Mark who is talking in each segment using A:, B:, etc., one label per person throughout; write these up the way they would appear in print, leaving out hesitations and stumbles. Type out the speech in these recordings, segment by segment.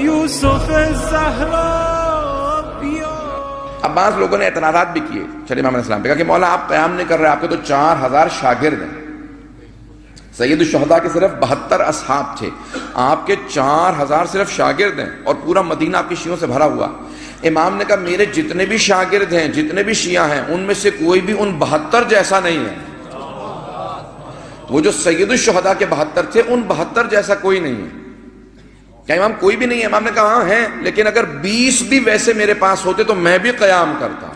A: یوسف الزہرا.
B: اب بعض لوگوں نے اعتراضات بھی کیے چلے امام علیہ السلام پہ، کہا کہ مولا آپ قیام نہیں کر رہے، آپ کے تو 4000 شاگرد ہیں. سید الشہداء کے صرف 72 اصحاب تھے، آپ کے 4000 صرف شاگرد ہیں اور پورا مدینہ آپ کی شیعوں سے بھرا ہوا. امام نے کہا میرے جتنے بھی شاگرد ہیں، جتنے بھی شیعہ ہیں، ان میں سے کوئی بھی ان 72 جیسا نہیں ہے. وہ جو سید الشہداء کے 72 تھے، ان 72 جیسا کوئی نہیں ہے. کیا امام کوئی بھی نہیں ہے؟ امام نے کہا ہاں ہیں، لیکن اگر 20 بھی ویسے میرے پاس ہوتے تو میں بھی قیام کرتا.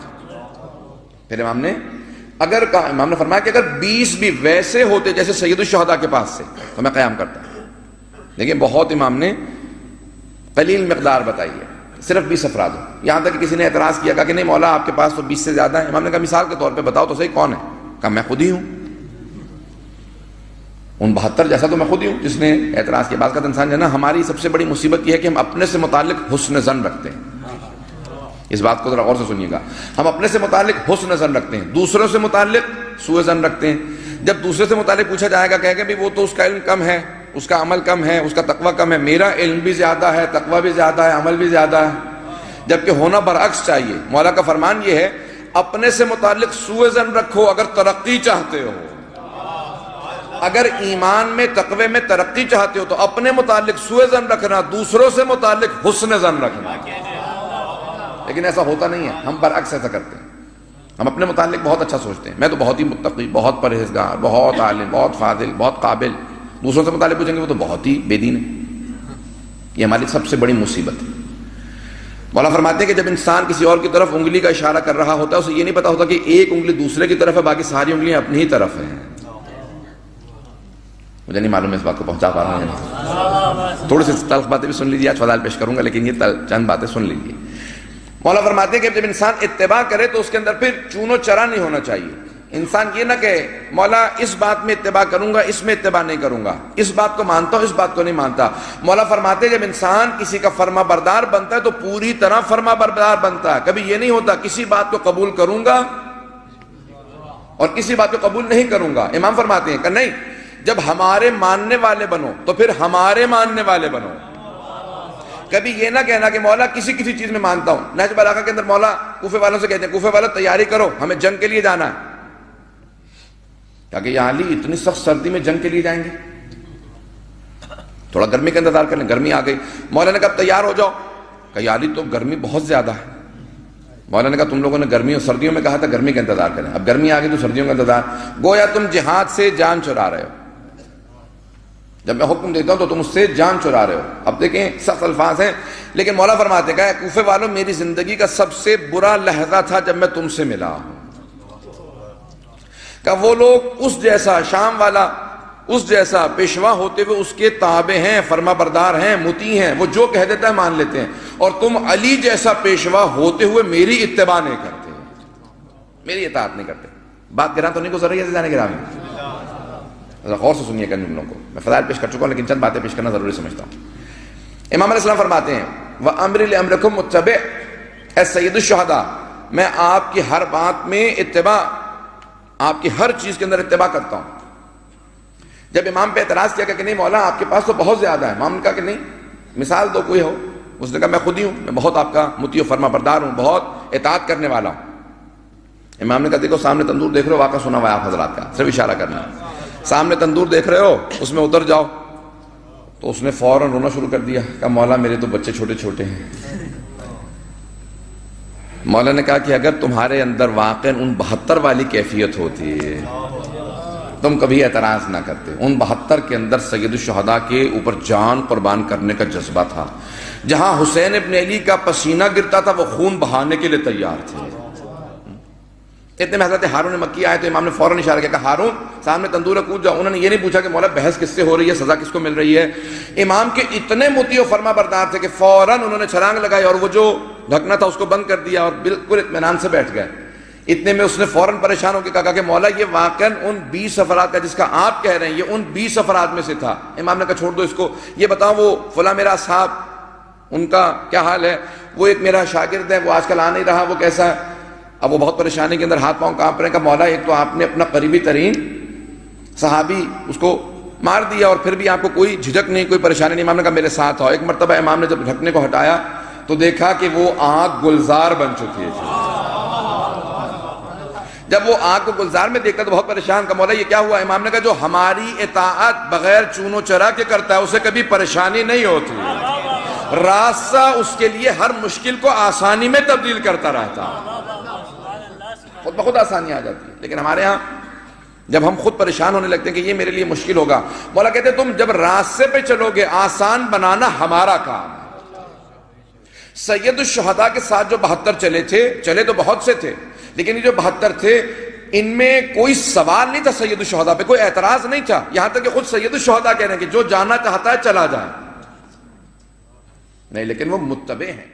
B: پھر امام نے فرمایا کہ اگر 20 بھی ویسے ہوتے جیسے سید الشہداء کے پاس سے تو میں قیام کرتا. لیکن بہت امام نے قلیل مقدار بتائی ہے، صرف 20 افراد ہو. یہاں تک کہ کسی نے اعتراض کیا، کہا کہ نہیں مولا آپ کے پاس تو 20 سے زیادہ ہیں. امام نے کہا مثال کے طور پہ بتاؤ تو صحیح کون ہے؟ کہا میں خود ہی ہوں. ان 72 جیسا تو میں خود ہی ہوں. جس نے اعتراض کیا، بعض کا انسان جو ہے نا، ہماری سب سے بڑی مصیبت یہ ہے کہ ہم اپنے سے متعلق حسن ظن رکھتے ہیں. اس بات کو ذرا غور سے سنیے گا. ہم اپنے سے متعلق حسن ظن رکھتے ہیں، دوسروں سے متعلق سوء ظن رکھتے ہیں. جب دوسرے سے متعلق پوچھا جائے گا، کہے گا بھی وہ تو اس کا علم کم ہے، اس کا عمل کم ہے، اس کا تقوی کم ہے. میرا علم بھی زیادہ ہے، تقوی بھی زیادہ ہے، عمل بھی زیادہ ہے. جبکہ ہونا برعکس چاہیے. مولا کا فرمان یہ ہے اپنے سے متعلق سوء ظن رکھو اگر ترقی چاہتے ہو. اگر ایمان میں تقوی میں ترقی چاہتے ہو تو اپنے متعلق سوء ظن رکھنا، دوسروں سے متعلق حسن ظن رکھنا. لیکن ایسا ہوتا نہیں ہے، ہم برعکس ایسا کرتے ہیں. ہم اپنے متعلق بہت اچھا سوچتے ہیں، میں تو بہت ہی متقی، بہت پرہیزگار، بہت عالم، بہت فاضل، بہت قابل. دوسروں سے متعلق پوچھیں گے وہ تو بہت ہی بے دین ہے. یہ ہماری سب سے بڑی مصیبت ہے. مولا فرماتے ہیں کہ جب انسان کسی اور کی طرف انگلی کا اشارہ کر رہا ہوتا ہے، اسے یہ نہیں پتا ہوتا کہ ایک انگلی دوسرے کی طرف ہے، باقی ساری انگلیاں اپنی ہی طرف ہیں. مجھے نہیں معلوم ہے اس بات کو پہنچا پا رہا ہوں. تھوڑی سی تلخ باتیں بھی سن لیجیے، آج فضائل پیش کروں گا، لیکن یہ چند باتیں سن لیجیے. مولا فرماتے ہیں کہ جب انسان اتباع کرے تو اس کے اندر پھر چون و چرا نہیں ہونا چاہیے. انسان یہ نہ کہے مولا اس بات میں اتباع کروں گا، اس میں اتباع نہیں کروں گا، اس بات کو مانتا ہوں، اس بات کو نہیں مانتا. مولا فرماتے ہیں جب انسان کسی کا فرما بردار بنتا ہے تو پوری طرح فرما بردار بنتا ہے. کبھی یہ نہیں ہوتا کسی بات کو قبول کروں گا اور کسی بات کو قبول نہیں کروں گا. امام فرماتے ہیں کہ نہیں، جب ہمارے ماننے والے بنو تو پھر ہمارے ماننے والے بنو. کبھی یہ نہ کہنا کہ مولا کسی کسی چیز میں مانتا ہوں. نجف علاقہ کے اندر مولا کوفے والوں سے کہتے ہیں کوفے والوں تیاری کرو، ہمیں جنگ کے لیے جانا ہے. کہ یا علی اتنی سخت سردی میں جنگ کے لیے جائیں گے؟ تھوڑا گرمی کا انتظار کر لیں. گرمی آ گئی. مولا نے کہا تیار ہو جاؤ. کہ یا علی تو گرمی بہت زیادہ ہے. مولا نے کہا تم لوگوں نے گرمی اور سردیوں میں کہا تھا گرمی کا انتظار کریں، اب گرمی آ گئی تو سردیوں کا انتظار. گویا تم جہاد سے جان چرا رہے ہو. جب میں حکم دیتا ہوں تو تم اس سے جان چرا رہے ہو. اب دیکھیں سخت الفاظ ہیں، لیکن مولا فرماتے ہیں کوفے والوں میری زندگی کا سب سے برا لحظہ تھا جب میں تم سے ملا ہوں. کہ وہ لوگ اس جیسا شام والا اس جیسا پیشوا ہوتے ہوئے اس کے تابع ہیں، فرما بردار ہیں، مطیع ہیں، وہ جو کہہ دیتا ہے مان لیتے ہیں. اور تم علی جیسا پیشوا ہوتے ہوئے میری اتباع نہیں کرتے، میری اطاعت نہیں کرتے. بات گراں تو نہیں گزر رہی ہے جانے گراں میں؟ غور سے سنیے گا جملوں کو. میں فضائل پیش کر چکا ہوں لیکن چند باتیں پیش کرنا ضروری سمجھتا ہوں. امام علیہ السلام فرماتے ہیں وَأَمْرِ لِأَمْرِكُمْ مُتَّبِعْ، اے سید الشہداء میں آپ کی ہر بات میں اتباع، آپ کی ہر چیز کے اندر اتباع کرتا ہوں. جب امام پہ اعتراض کیا کہ نہیں مولا آپ کے پاس تو بہت زیادہ ہے، امام نے کہا کہ نہیں مثال دو کوئی ہو. اس نے کہا میں خود ہی ہوں، میں بہت آپ کا مطیع و فرما بردار ہوں، بہت اطاعت کرنے والا ہوں. امام نے کہا دیکھو سامنے تندور دیکھ رہے ہو، واقعہ سنا ہوا ہے آپ حضرات کا، صرف اشارہ کرنا. سامنے تندور دیکھ رہے ہو، اس میں اتر جاؤ. تو اس نے فوراً رونا شروع کر دیا. کہا مولا میرے تو بچے چھوٹے چھوٹے ہیں. مولا نے کہا کہ اگر تمہارے اندر واقع ان 72 والی کیفیت ہوتی ہے تم کبھی اعتراض نہ کرتے. ان 72 کے اندر سید الشہداء کے اوپر جان قربان کرنے کا جذبہ تھا. جہاں حسین ابن علی کا پسینہ گرتا تھا وہ خون بہانے کے لیے تیار تھے. اتنے میں حضرت ہارون مکی آئے تو امام نے فوراً اشارہ کیا کہ ہارون سامنے تندور ہے کود جاؤ. انہوں نے یہ نہیں پوچھا کہ مولا بحث کس سے ہو رہی ہے، سزا کس کو مل رہی ہے. امام کے اتنے مطیع و فرما بردار تھے کہ فوراً انہوں نے چھلانگ لگائی اور وہ جو ڈھکنا تھا اس کو بند کر دیا اور بالکل اطمینان سے بیٹھ گئے. اتنے میں اس نے فوراً پریشان ہو کے کہا کہ مولا یہ واقعاً ان 20 افراد کا جس کا آپ کہہ رہے ہیں یہ ان 20 افراد میں سے تھا. امام نے کہا چھوڑ دو اس کو، یہ بتاؤ وہ فلاں میرا صاحب ان کا کیا حال ہے، وہ ایک میرا شاگرد ہے وہ آج کل آ نہیں رہا، وہ کیسا ہے. اب وہ بہت پریشانی کے اندر ہاتھ پاؤں کانپ رہے ہیں کہ مولا ایک تو آپ نے اپنا قریبی ترین صحابی اس کو مار دیا اور پھر بھی آپ کو کوئی جھجک نہیں، کوئی پریشانی نہیں. امام نے کہا میرے ساتھ آؤ. ایک مرتبہ امام نے جب ڈھکنے کو ہٹایا تو دیکھا کہ وہ آنکھ گلزار بن چکی تھی. جب وہ آنکھ کو گلزار میں دیکھا تو بہت پریشان. کہ مولا یہ کیا ہوا؟ امام نے کہا جو ہماری اطاعت بغیر چون و چرا کے کرتا ہے اسے کبھی پریشانی نہیں ہوتی، راستہ اس کے لیے ہر مشکل کو آسانی میں تبدیل کرتا رہتا، خود بخود آسانی آ جاتی ہے. لیکن ہمارے ہاں جب ہم خود پریشان ہونے لگتے ہیں کہ یہ میرے لیے مشکل ہوگا، مولا کہتے ہیں تم جب راستے پہ چلو گے آسان بنانا ہمارا کام ہے. سید الشہداء کے ساتھ جو 72 چلے تو بہت سے تھے، لیکن یہ جو 72 تھے ان میں کوئی سوال نہیں تھا سید الشہداء پہ، کوئی اعتراض نہیں تھا. یہاں تک کہ خود سید الشہداء کہہ رہے ہیں کہ جو جانا چاہتا ہے چلا جائے. نہیں، لیکن وہ متبع ہیں.